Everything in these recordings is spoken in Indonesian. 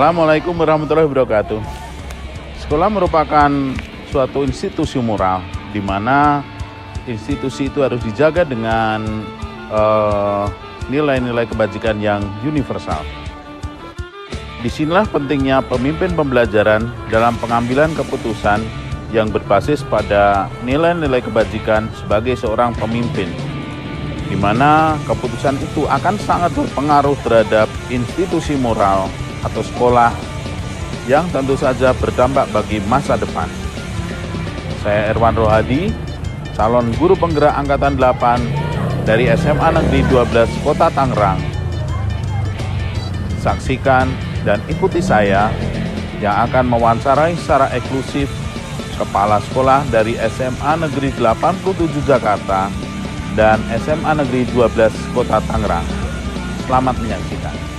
Assalamualaikum warahmatullahi wabarakatuh. Sekolah merupakan suatu institusi moral di mana institusi itu harus dijaga dengan nilai-nilai kebajikan yang universal. Disinilah pentingnya pemimpin pembelajaran dalam pengambilan keputusan yang berbasis pada nilai-nilai kebajikan sebagai seorang pemimpin, di mana keputusan itu akan sangat berpengaruh terhadap institusi moral atau sekolah yang tentu saja berdampak bagi masa depan. Saya Erwan Rohadi, calon guru penggerak Angkatan 8 dari SMA Negeri 12 Kota Tangerang. Saksikan dan ikuti saya yang akan mewawancarai secara eksklusif Kepala Sekolah dari SMA Negeri 87 Jakarta dan SMA Negeri 12 Kota Tangerang. Selamat menyaksikan.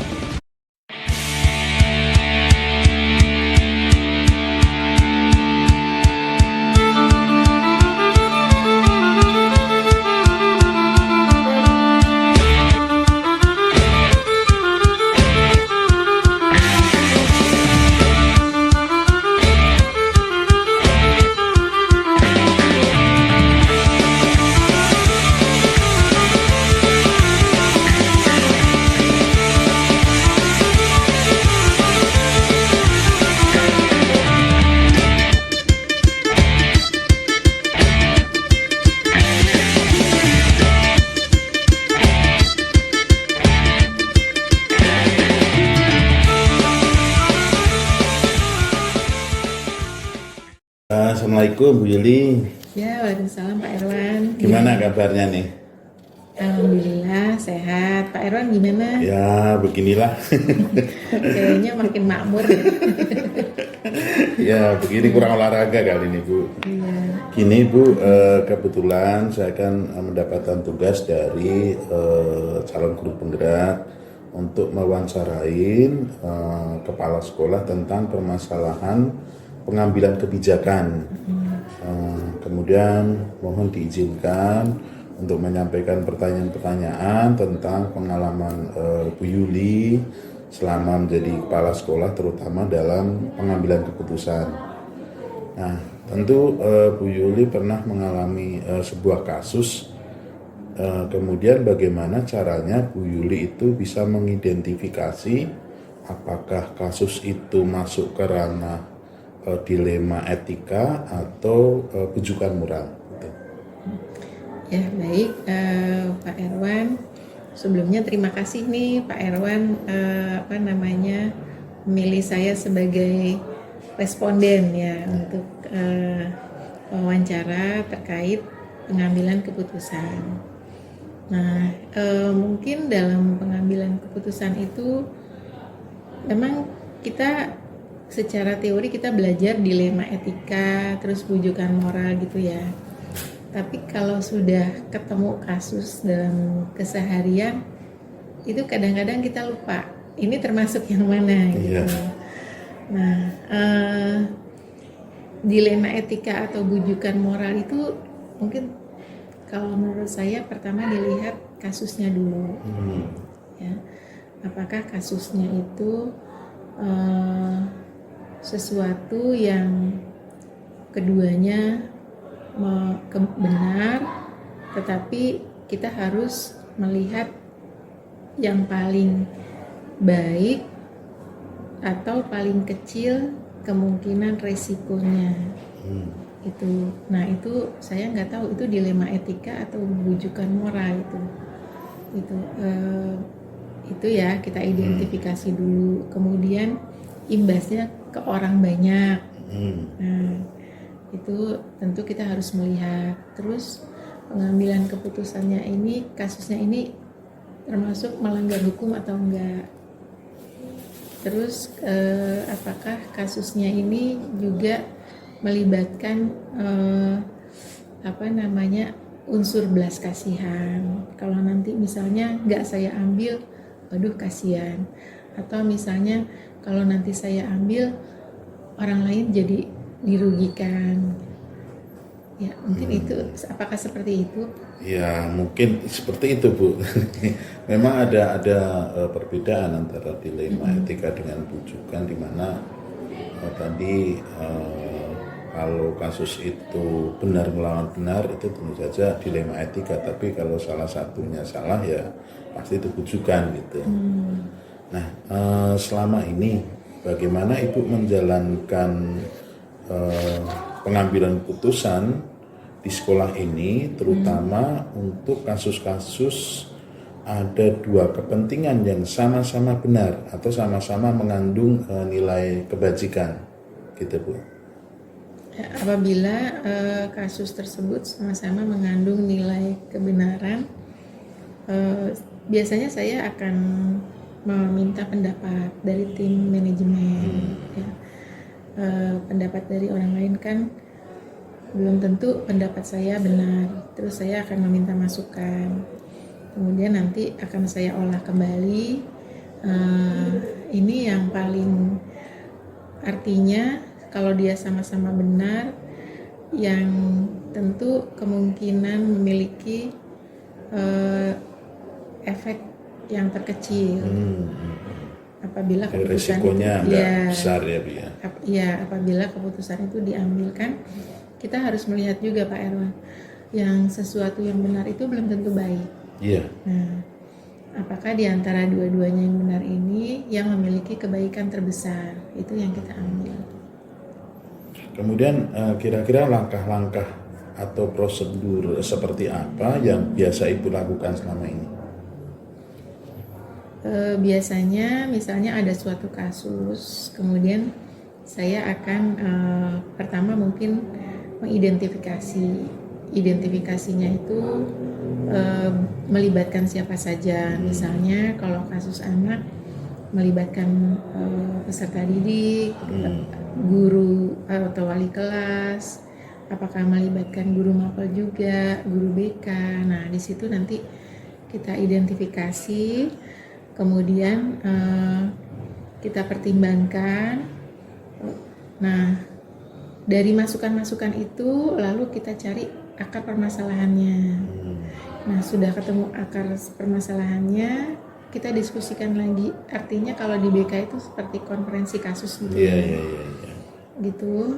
Assalamualaikum Bu Yuli. Ya, waalaikumsalam Pak Erwan. Gimana kabarnya nih? Alhamdulillah sehat. Pak Erwan gimana? Ya beginilah. Kayaknya makin makmur. Ya begini, kurang olahraga kali ini Bu. Iya. Gini Bu, kebetulan saya akan mendapatkan tugas dari calon guru penggerak untuk mewawancarain kepala sekolah tentang permasalahan pengambilan kebijakan. Kemudian mohon diizinkan untuk menyampaikan pertanyaan-pertanyaan tentang pengalaman Bu Yuli selama menjadi kepala sekolah, terutama dalam pengambilan keputusan. Nah, tentu Bu Yuli pernah mengalami sebuah kasus. Kemudian bagaimana caranya Bu Yuli itu bisa mengidentifikasi apakah kasus itu masuk ke ranah dilema etika atau bujukan moral. Ya, baik Pak Erwan. Sebelumnya terima kasih nih Pak Erwan memilih saya sebagai responden ya untuk wawancara terkait pengambilan keputusan. Nah, mungkin dalam pengambilan keputusan itu memang kita secara teori kita belajar dilema etika, terus bujukan moral gitu ya. Tapi kalau sudah ketemu kasus dalam keseharian, itu kadang-kadang kita lupa ini termasuk yang mana gitu. Nah, dilema etika atau bujukan moral itu mungkin kalau menurut saya pertama dilihat kasusnya dulu. Ya, apakah kasusnya itu sesuatu yang keduanya benar, tetapi kita harus melihat yang paling baik atau paling kecil kemungkinan resikonya. Itu, nah itu saya nggak tahu itu dilema etika atau bujukan moral itu ya kita identifikasi dulu, kemudian imbasnya ke orang banyak. Nah, itu tentu kita harus melihat. Terus pengambilan keputusannya ini, kasusnya ini termasuk melanggar hukum atau enggak. Terus apakah kasusnya ini juga melibatkan unsur belas kasihan. Kalau nanti misalnya nggak saya ambil, aduh kasihan. Atau misalnya kalau nanti saya ambil, orang lain jadi dirugikan. Ya, mungkin itu, apakah seperti itu? Ya mungkin seperti itu Bu. Memang ada perbedaan antara dilema etika dengan bujukan, di mana tadi kalau kasus itu benar melawan benar itu tentu saja dilema etika, tapi kalau salah satunya salah ya pasti itu bujukan gitu. Nah selama ini bagaimana Ibu menjalankan pengambilan putusan di sekolah ini, terutama untuk kasus-kasus ada dua kepentingan yang sama-sama benar atau sama-sama mengandung nilai kebajikan, gitu Bu. Apabila kasus tersebut sama-sama mengandung nilai kebenaran, biasanya saya akan meminta pendapat dari tim manajemen. Ya. Pendapat dari orang lain kan belum tentu pendapat saya benar, terus saya akan meminta masukan, kemudian nanti akan saya olah kembali. Ini yang paling artinya kalau dia sama-sama benar, yang tentu kemungkinan memiliki efek yang terkecil. Apabila keputusan resikonya nggak besar ya Bu ya. Ya, apabila keputusan itu diambilkan, kita harus melihat juga Pak Erwan, yang sesuatu yang benar itu belum tentu baik. Iya. Nah, apakah di antara dua-duanya yang benar ini yang memiliki kebaikan terbesar, itu yang kita ambil. Kemudian kira-kira langkah-langkah atau prosedur seperti apa yang biasa Ibu lakukan selama ini? Biasanya misalnya ada suatu kasus, kemudian saya akan pertama mungkin identifikasinya itu melibatkan siapa saja. Misalnya kalau kasus anak melibatkan peserta didik, guru atau wali kelas, apakah melibatkan guru mapel juga, guru BK. Nah, di situ nanti kita identifikasi, kemudian kita pertimbangkan. Nah, dari masukan-masukan itu lalu kita cari akar permasalahannya. Nah, sudah ketemu akar permasalahannya, kita diskusikan lagi. Artinya kalau di BK itu seperti konferensi kasus gitu. Iya. Gitu,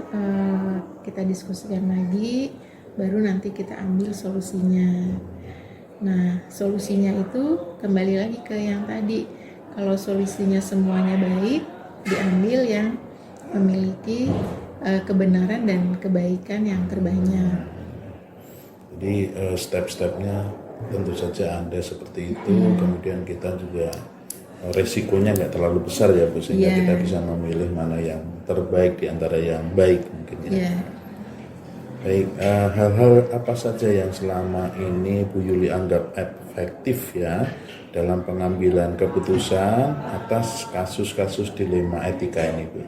kita diskusikan lagi, baru nanti kita ambil solusinya. Nah, solusinya itu kembali lagi ke yang tadi. Kalau solusinya semuanya baik, diambil yang memiliki kebenaran dan kebaikan yang terbanyak. Jadi step-stepnya tentu saja ada seperti itu. Kemudian kita juga resikonya nggak terlalu besar ya Bu, sehingga kita bisa memilih mana yang terbaik di antara yang baik mungkin ya. Baik, hal-hal apa saja yang selama ini Bu Yuli anggap efektif ya dalam pengambilan keputusan atas kasus-kasus dilema etika ini Bu?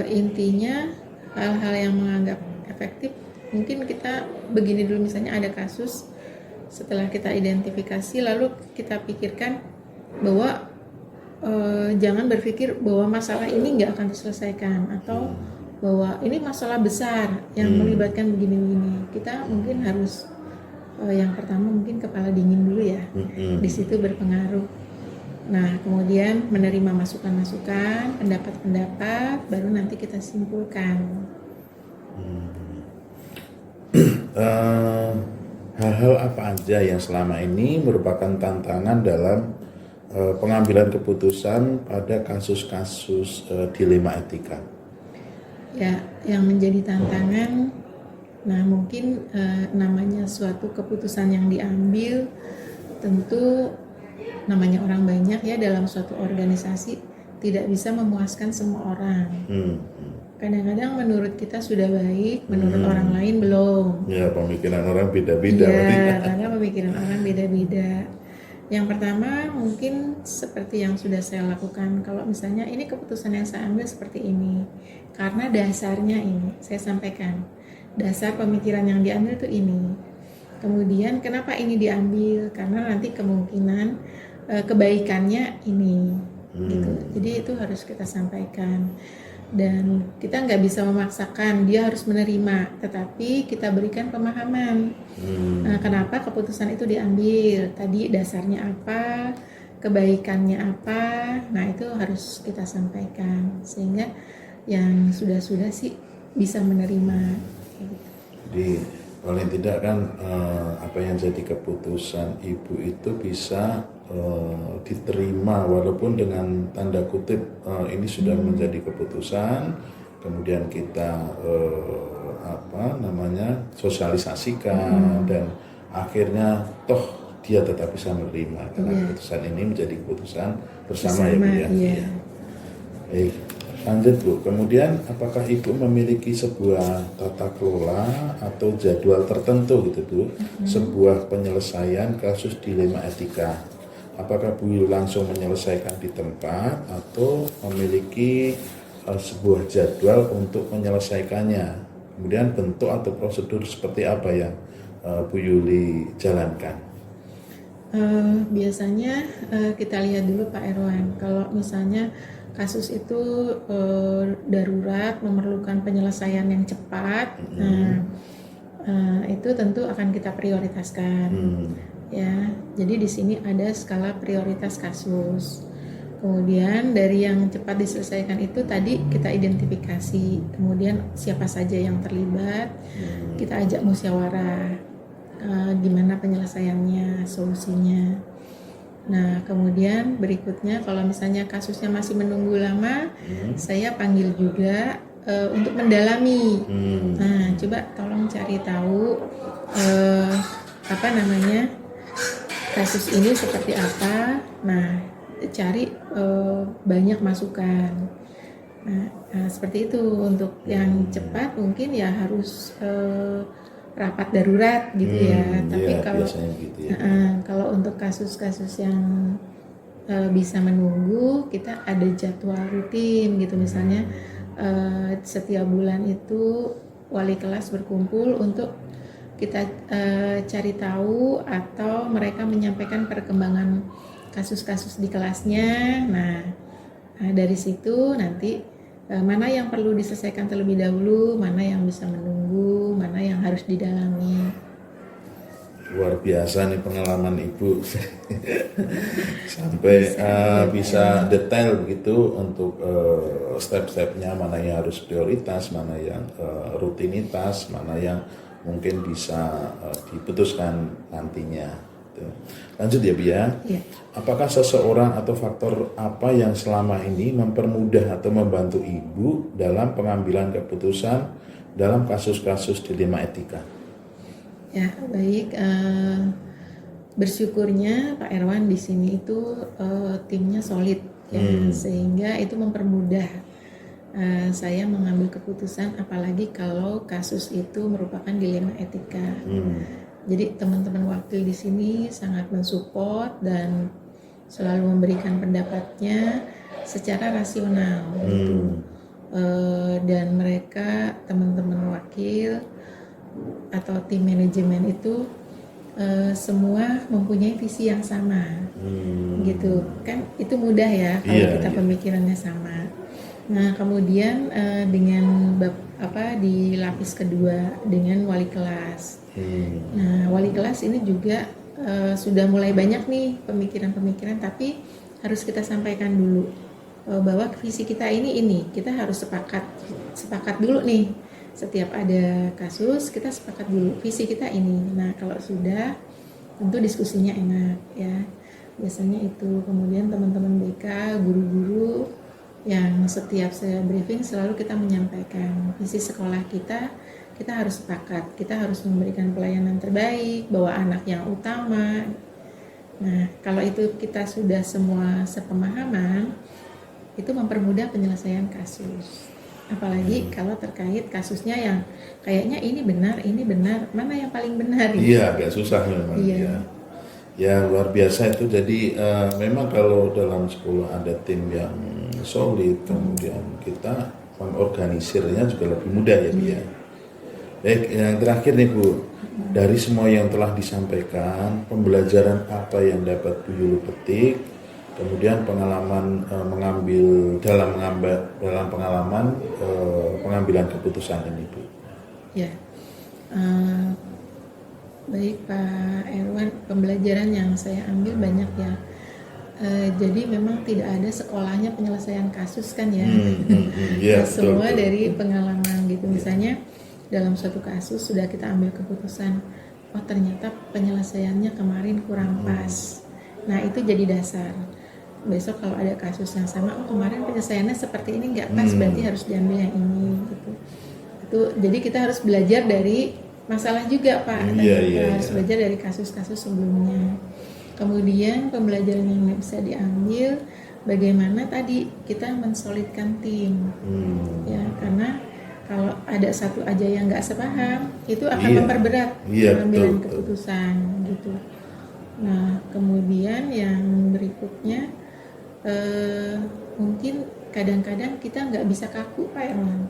Intinya hal-hal yang menganggap efektif, mungkin kita begini dulu, misalnya ada kasus, setelah kita identifikasi lalu kita pikirkan bahwa jangan berpikir bahwa masalah ini nggak akan diselesaikan, atau bahwa ini masalah besar yang melibatkan begini-begini. Kita mungkin harus yang pertama mungkin kepala dingin dulu ya, di situ berpengaruh. Nah, kemudian menerima masukan-masukan, pendapat-pendapat, baru nanti kita simpulkan. Hal-hal apa aja yang selama ini merupakan tantangan dalam pengambilan keputusan pada kasus-kasus dilema etika? Ya, yang menjadi tantangan, nah mungkin namanya suatu keputusan yang diambil, tentu namanya orang banyak ya dalam suatu organisasi, tidak bisa memuaskan semua orang. Kadang-kadang menurut kita sudah baik, menurut orang lain belum. Ya, pemikiran orang beda-beda. Iya, karena pemikiran orang beda-beda. Yang pertama mungkin seperti yang sudah saya lakukan, kalau misalnya ini keputusan yang saya ambil seperti ini, karena dasarnya ini, saya sampaikan, dasar pemikiran yang diambil itu ini. Kemudian kenapa ini diambil? Karena nanti kemungkinan kebaikannya ini, gitu. Jadi itu harus kita sampaikan. dan kita nggak bisa memaksakan dia harus menerima, tetapi kita berikan pemahaman. Kenapa keputusan itu diambil, tadi dasarnya apa, kebaikannya apa. Nah itu harus kita sampaikan sehingga yang sudah sih bisa menerima. Jadi paling tidak kan apa yang jadi keputusan ibu itu bisa diterima walaupun dengan tanda kutip ini sudah menjadi keputusan, kemudian kita sosialisasikan dan akhirnya toh dia tetap bisa menerima karena keputusan ini menjadi keputusan bersama ya Bu ya. Iya. Baik, lanjut Bu. Kemudian apakah Ibu memiliki sebuah tata kelola atau jadwal tertentu gitu Bu, sebuah penyelesaian kasus dilema etika? Apakah Bu langsung menyelesaikan di tempat atau memiliki sebuah jadwal untuk menyelesaikannya? Kemudian bentuk atau prosedur seperti apa yang Bu Yuli jalankan? Biasanya kita lihat dulu Pak Erwan, kalau misalnya kasus itu darurat, memerlukan penyelesaian yang cepat, itu tentu akan kita prioritaskan. Ya, jadi di sini ada skala prioritas kasus. Kemudian dari yang cepat diselesaikan itu tadi kita identifikasi, kemudian siapa saja yang terlibat, kita ajak musyawarah. Gimana penyelesaiannya, solusinya. Nah, kemudian berikutnya kalau misalnya kasusnya masih menunggu lama, saya panggil juga untuk mendalami. Nah, coba tolong cari tahu kasus ini seperti apa. Nah, cari banyak masukan. Nah, seperti itu. Untuk yang cepat mungkin ya harus rapat darurat gitu ya. Tapi kalau gitu ya. kalau untuk kasus-kasus yang bisa menunggu, kita ada jadwal rutin gitu. Misalnya setiap bulan itu wali kelas berkumpul untuk kita cari tahu atau mereka menyampaikan perkembangan kasus-kasus di kelasnya. Nah, dari situ nanti mana yang perlu diselesaikan terlebih dahulu, mana yang bisa menunggu, mana yang harus didalami. Luar biasa nih pengalaman Ibu sampai bisa detail begitu untuk step-stepnya, mana yang harus prioritas, mana yang rutinitas, mana yang mungkin bisa diputuskan nantinya. Lanjut ya Bu ya. Apakah seseorang atau faktor apa yang selama ini mempermudah atau membantu Ibu dalam pengambilan keputusan dalam kasus-kasus dilema etika? Ya, baik. Bersyukurnya Pak Erwan di sini itu timnya solid ya, sehingga itu mempermudah saya mengambil keputusan, apalagi kalau kasus itu merupakan dilema etika. Jadi teman-teman wakil di sini sangat mensupport dan selalu memberikan pendapatnya secara rasional gitu. Dan mereka teman-teman wakil atau tim manajemen itu semua mempunyai visi yang sama, gitu kan, itu mudah ya kalau kita pemikirannya sama. Nah kemudian dengan di lapis kedua dengan wali kelas. Nah wali kelas ini juga sudah mulai banyak nih pemikiran-pemikiran, tapi harus kita sampaikan dulu bahwa visi kita ini kita harus sepakat dulu nih. Setiap ada kasus kita sepakat dulu visi kita ini. Nah kalau sudah tentu diskusinya enak ya, biasanya itu. Kemudian teman-teman BK, guru-guru yang setiap saya briefing selalu kita menyampaikan visi sekolah kita harus sepakat, kita harus memberikan pelayanan terbaik, bawa anak yang utama. Nah kalau itu kita sudah semua sepemahaman, itu mempermudah penyelesaian kasus. Apalagi kalau terkait kasusnya yang kayaknya ini benar, mana yang paling benar? Iya, agak susah memang. Iya. Ya luar biasa itu. Jadi memang kalau dalam sekolah ada tim yang solid, kemudian kita mengorganisirnya juga lebih mudah ya Bu ya. Baik, yang terakhir nih Bu, dari semua yang telah disampaikan, pembelajaran apa yang dapat Bu Yuli petik Kemudian pengalaman dalam pengalaman pengambilan keputusan ini, Bu. Ya, eh, baik Pak Erwan, pembelajaran yang saya ambil banyak ya. Jadi memang tidak ada sekolahnya penyelesaian kasus kan ya. Iya, Semua betul. dari pengalaman gitu. Misalnya dalam suatu kasus sudah kita ambil keputusan, oh ternyata penyelesaiannya kemarin kurang pas. Nah itu jadi dasar. Besok kalau ada kasus yang sama, oh kemarin penyelesaiannya seperti ini nggak pas, berarti harus diambil yang ini gitu. Itu jadi kita harus belajar dari masalah juga Pak. Kita harus belajar dari kasus-kasus sebelumnya. Kemudian pembelajaran yang bisa diambil bagaimana tadi kita mensolidkan tim, ya karena kalau ada satu aja yang nggak sepaham itu akan memperberat pengambilan keputusan gitu. Nah kemudian yang berikutnya mungkin kadang-kadang kita nggak bisa kaku Pak Erwan,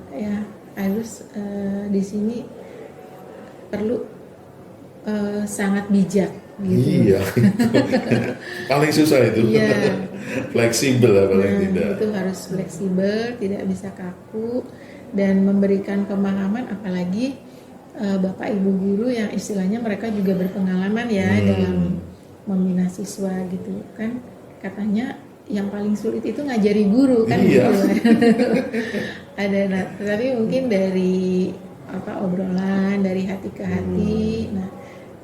ya harus di sini perlu sangat bijak. Gitu. Iya, paling susah itu. Iya. Fleksibel lah paling tidak. Itu harus fleksibel, tidak bisa kaku dan memberikan pemahaman, apalagi Bapak Ibu guru yang istilahnya mereka juga berpengalaman ya dalam membina siswa gitu kan, katanya yang paling sulit itu ngajari guru kan gitu. Ada tapi mungkin dari obrolan dari hati ke hati, nah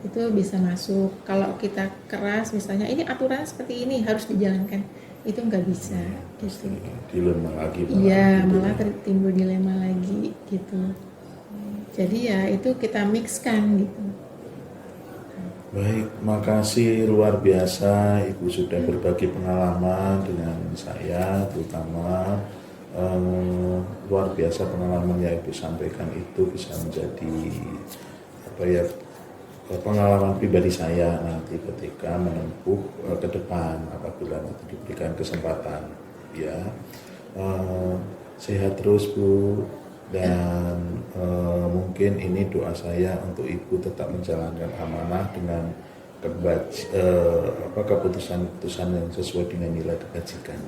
itu bisa masuk. Kalau kita keras misalnya ini aturan seperti ini harus dijalankan, itu nggak bisa gitu. Dilema lagi. Iya, malah timbul dilema lagi gitu. Jadi ya itu kita mixkan gitu. Baik, makasih luar biasa Ibu sudah berbagi pengalaman dengan saya, terutama luar biasa pengalaman yang Ibu sampaikan itu bisa menjadi pengalaman pribadi saya nanti ketika menempuh ke depan apabila nanti diberikan kesempatan ya. Sehat terus Bu, dan mungkin ini doa saya untuk Ibu tetap menjalankan amanah dengan keputusan-keputusan yang sesuai dengan nilai kebajikan.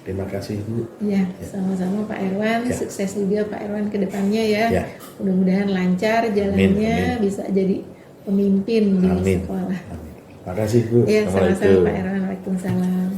Terima kasih Bu. Ya, sama-sama Pak Erwan. Ya. Sukses juga Pak Erwan ke depannya ya. Mudah-mudahan lancar jalannya. Amin. Bisa jadi pemimpin di sekolah. Amin. Makasih Bu. Ya, sama-sama Pak Erwan. Waalaikumsalam.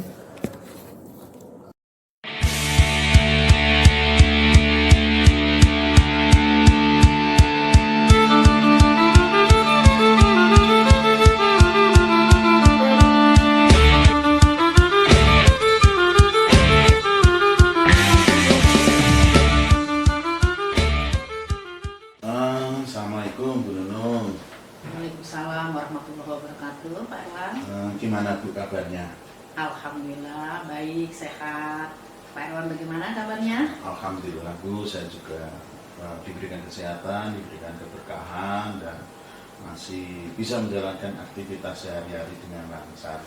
Assalamualaikum Bu Nunung. Waalaikumsalam warahmatullahi wabarakatuh, Pak Erwan. Gimana Bu kabarnya? Alhamdulillah baik, sehat. Pak Erwan bagaimana kabarnya? Alhamdulillah Bu, saya juga diberikan kesehatan, diberikan keberkahan dan masih bisa menjalankan aktivitas sehari-hari dengan lancar.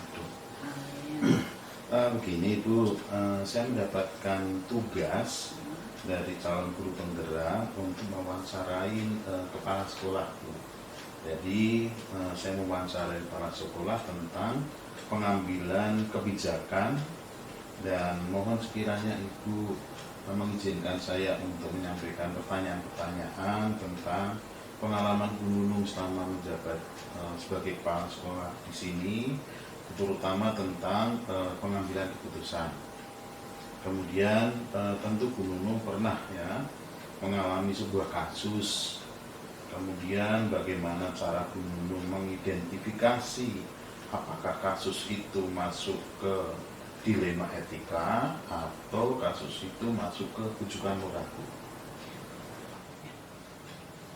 Amin. Begini Bu, saya mendapatkan tugas dari calon guru penggerak untuk mewawancarai kepala sekolah Bu. Jadi saya mewawancarai kepala sekolah tentang pengambilan kebijakan dan mohon sekiranya Ibu mengizinkan saya untuk menyampaikan pertanyaan-pertanyaan tentang pengalaman Bu Nunung selama menjabat sebagai kepala sekolah di sini, terutama tentang pengambilan keputusan. Kemudian tentu Bu Nunung pernah ya mengalami sebuah kasus. Kemudian bagaimana cara Bu Nunung mengidentifikasi apakah kasus itu masuk ke dilema etika atau kasus itu masuk ke rujukan moral.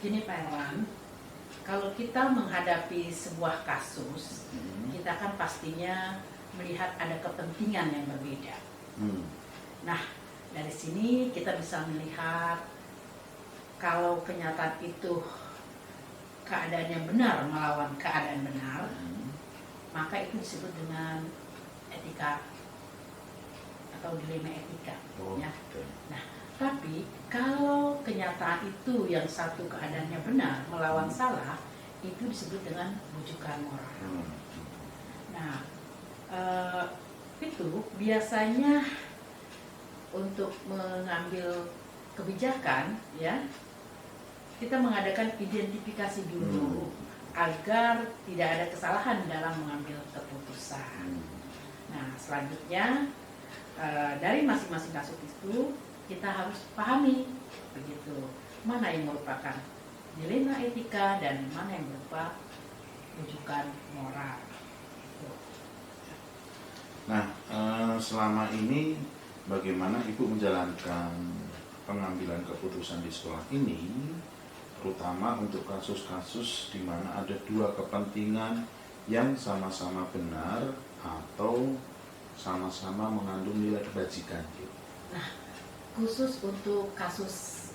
Gini Pak Erwan, kalau kita menghadapi sebuah kasus, kita kan pastinya melihat ada kepentingan yang berbeda. Nah, dari sini kita bisa melihat kalau kenyataan itu keadaannya benar melawan keadaan benar, maka itu disebut dengan etika atau dilema etika. Ya. Nah, tapi kalau kenyataan itu yang satu keadaannya benar melawan salah, itu disebut dengan rujukan moral. Nah, itu biasanya untuk mengambil kebijakan ya, kita mengadakan identifikasi dulu agar tidak ada kesalahan dalam mengambil keputusan. Nah, selanjutnya dari masing-masing kasus itu kita harus pahami begitu, mana yang merupakan dilema etika dan mana yang berupa rujukan moral. Nah, selama ini bagaimana Ibu menjalankan pengambilan keputusan di sekolah ini, terutama untuk kasus-kasus di mana ada dua kepentingan yang sama-sama benar atau sama-sama mengandung nilai kebajikan? Nah, khusus untuk kasus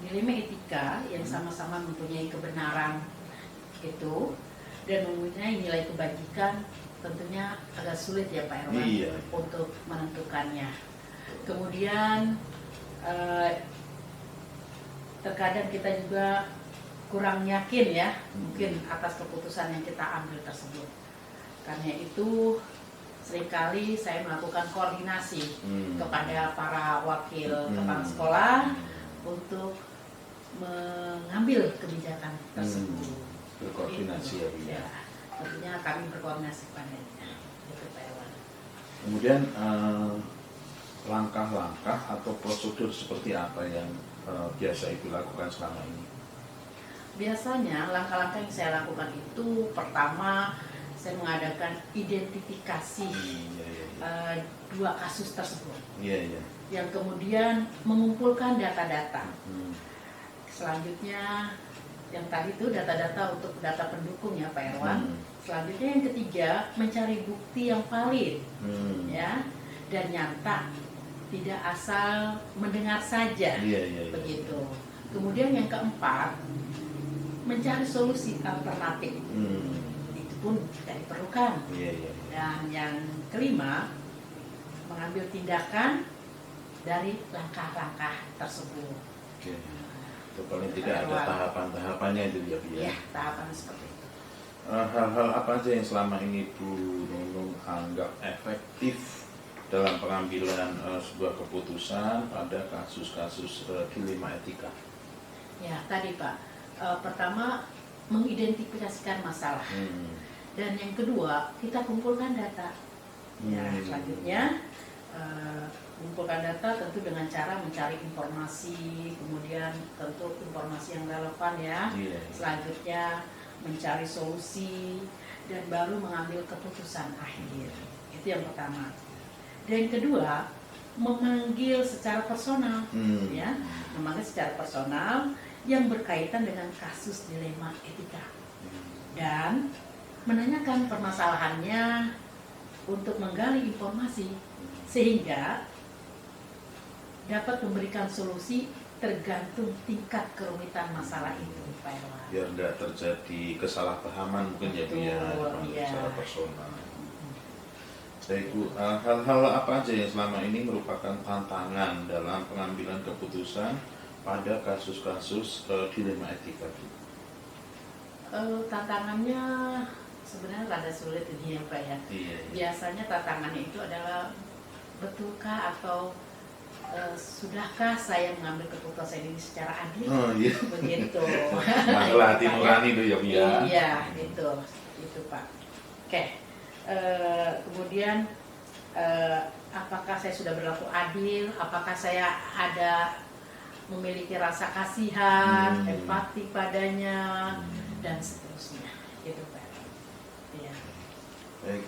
dilema etika yang sama-sama mempunyai kebenaran itu dan mempunyai nilai kebajikan, tentunya agak sulit ya Pak Erwan untuk menentukannya. Kemudian terkadang kita juga kurang yakin ya mungkin atas keputusan yang kita ambil tersebut. Karena itu seringkali saya melakukan koordinasi kepada para wakil kepala sekolah untuk mengambil kebijakan tersebut. Berkoordinasi ya Bu ya. Tentunya kami berkoordinasi padanya. Itu Pak Erwan. Kemudian langkah-langkah atau prosedur seperti apa yang biasa Ibu lakukan selama ini? Biasanya langkah-langkah yang saya lakukan itu pertama saya mengadakan identifikasi dua kasus tersebut. Yang kemudian mengumpulkan data-data. Selanjutnya yang tadi itu data-data untuk data pendukung ya Pak Erwan. Selanjutnya yang ketiga mencari bukti yang valid ya dan nyata, tidak asal mendengar saja begitu. Kemudian yang keempat mencari solusi alternatif. Itu pun tidak diperlukan. Dan yang kelima mengambil tindakan dari langkah-langkah tersebut. Itu paling tidak ada tahapan-tahapannya itu ya Bu ya. Tahapan seperti itu. Hal-hal apa aja yang selama ini Bu Nunung anggap efektif dalam pengambilan sebuah keputusan pada kasus-kasus dilema etika? Ya tadi Pak, pertama mengidentifikasikan masalah dan yang kedua kita kumpulkan data. Ya selanjutnya mengumpulkan data tentu dengan cara mencari informasi, kemudian tentu informasi yang relevan ya. Selanjutnya mencari solusi dan baru mengambil keputusan akhir. Itu yang pertama. Dan yang kedua memanggil secara personal, ya, memanggil secara personal yang berkaitan dengan kasus dilema etika dan menanyakan permasalahannya untuk menggali informasi sehingga dapat memberikan solusi tergantung tingkat kerumitan masalah itu, Pak Erwan. Biar tidak terjadi kesalahpahaman mungkin ya Bu ya, secara personal. Baik Bu, hal-hal apa aja yang selama ini merupakan tantangan dalam pengambilan keputusan pada kasus-kasus dilema etika Bu? Tantangannya sebenarnya rada sulit ini ya Pak ya. Biasanya tantangannya itu adalah betulkah atau sudahkah saya mengambil keputusan ini secara adil? Begitu. Masalah hati nurani itu ya Bu ya. Iya, itu Pak. Oke. Kemudian apakah saya sudah berlaku adil? Apakah saya ada memiliki rasa kasihan, empati padanya dan seterusnya. Gitu Pak. Iya. Baik.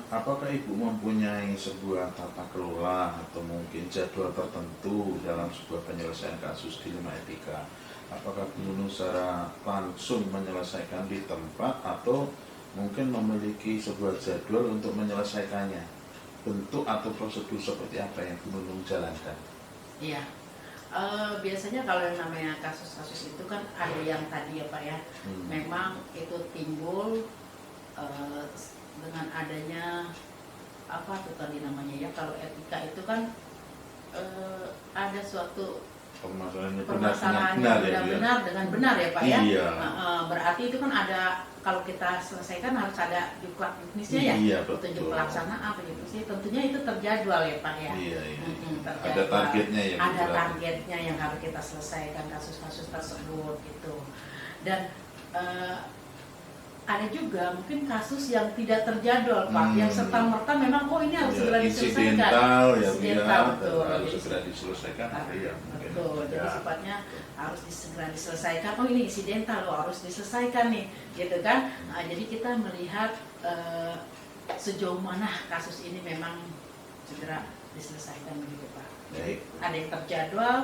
Apakah Ibu mempunyai sebuah tata kelola atau mungkin jadwal tertentu dalam sebuah penyelesaian kasus dilema etika? Apakah Bu Nunung secara langsung menyelesaikan di tempat atau mungkin memiliki sebuah jadwal untuk menyelesaikannya? Bentuk atau prosedur seperti apa yang Bu Nunung jalankan? Iya. Biasanya kalau yang namanya kasus-kasus itu kan ada yang tadi ya Pak ya, memang itu timbul dengan adanya apa tuh tadi namanya ya, kalau etika itu kan ada suatu Permasalahannya permasalahannya benar ya, Bu, ya? benar-benar dengan benar ya Pak ya. Iya. Berarti itu kan ada, kalau kita selesaikan harus ada diklat teknisnya ya. Iya, Petunjuk betul. pelaksanaan, petunjuk sih, tentunya itu terjadwal ya Pak ya. Iya, iya. Terjadwal. Ada targetnya ya, Bu, Ada berarti. targetnya yang harus kita selesaikan kasus-kasus tersebut gitu. Dan ada juga mungkin kasus yang tidak terjadwal Pak, yang serta merta memang ini harus Ya, segera diselesaikan. insidental ya, Insidental, Bu, ya, betul. harus Jadi, segera diselesaikan. Iya, mungkin. betul, jadi Ya. sifatnya harus segera diselesaikan. Oh ini insidental loh, harus diselesaikan nih, gitu kan? Jadi kita melihat sejauh mana kasus ini memang segera diselesaikan begitu Pak. Baik. Ada yang terjadwal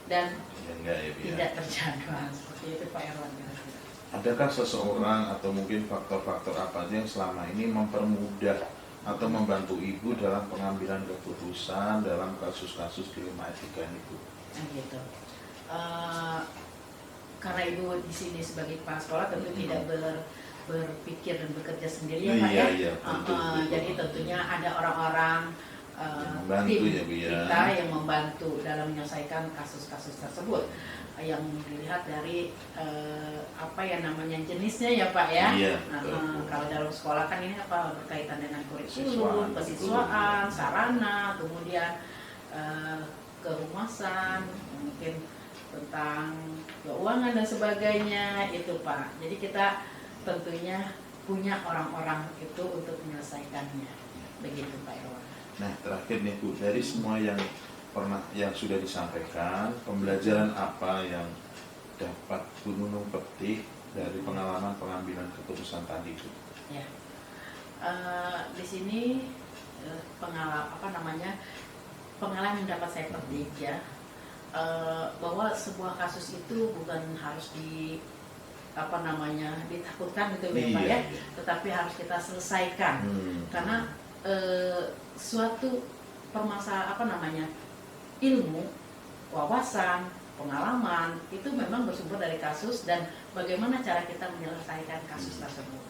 dan Ya, enggak ya, Bu, ya. tidak terjadwal, seperti itu Pak Erwan. Adakah seseorang atau mungkin faktor-faktor apa aja yang selama ini mempermudah atau membantu Ibu dalam pengambilan keputusan dalam kasus-kasus dilema etika ini, Bu? Nah, gitu. Karena Ibu di sini sebagai kepala sekolah tentu tidak berpikir dan bekerja sendiri ya Pak ya. Iya, betul. Jadi tentunya ada orang-orang Yang membantu tim ya, Bu, ya. kita yang membantu dalam menyelesaikan kasus-kasus tersebut. Yang dilihat dari apa ya namanya jenisnya ya Pak ya. Iya, betul. Kalau dalam sekolah kan ini apa berkaitan dengan Siswaan, kurikulum, pesiswaan, sarana, kemudian kehumasan, mungkin tentang keuangan dan sebagainya itu Pak. Jadi kita tentunya punya orang-orang itu untuk menyelesaikannya. Begitu Pak Irwan. Nah, terakhir nih, Bu, dari semua yang sudah disampaikan, pembelajaran apa yang dapat Bu Nunung petik dari pengalaman pengambilan keputusan tadi, Bu? Ya, di sini pengalaman yang dapat saya petik ya, bahwa sebuah kasus itu bukan harus ditakutkan gitu ya Pak ya, Iya. tetapi harus kita selesaikan karena suatu ilmu, wawasan, pengalaman itu memang bersumber dari kasus dan bagaimana cara kita menyelesaikan kasus tersebut.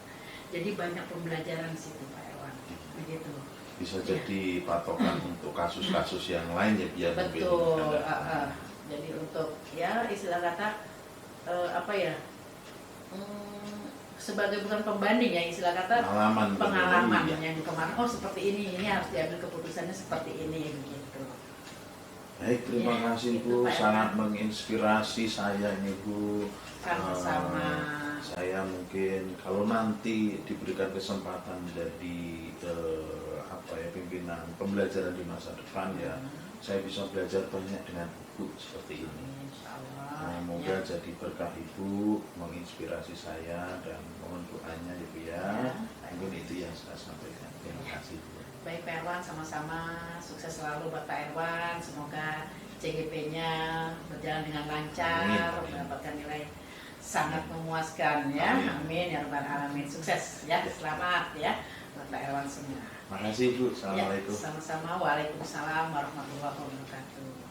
Jadi banyak pembelajaran di situ Pak Erwan. Begitu. Bisa jadi patokan untuk kasus-kasus yang lain ya, biar Betul. mungkin ada. Jadi untuk ya istilah kata sebagai bukan pembanding ya, istilah kata pengalaman Iya. yang kemarin seperti ini harus diambil keputusannya seperti ini begitu. Baik, terima Ya, kasih itu, Bu, Pak sangat Erwan. menginspirasi saya ini, Bu. Sama-sama. Saya mungkin kalau nanti diberikan kesempatan menjadi pimpinan pembelajaran di masa depan ya, saya bisa belajar banyak dengan Ibu seperti ini. Insyaallah. Semoga jadi berkah Ibu, menginspirasi saya dan mohon doanya Ibu ya. Mungkin itu yang saya sampaikan. Terima kasih Bu. Baik Pak Erwan, sama-sama sukses selalu buat Pak Erwan. Semoga CGP-nya berjalan dengan lancar, Amin. mendapatkan nilai sangat memuaskan ya. Amin ya rabbal alamin. Sukses ya, selamat ya buat Pak Erwan semua. Terima kasih Bu. Ya, Assalamualaikum. sama-sama. Waalaikumsalam warahmatullahi wabarakatuh.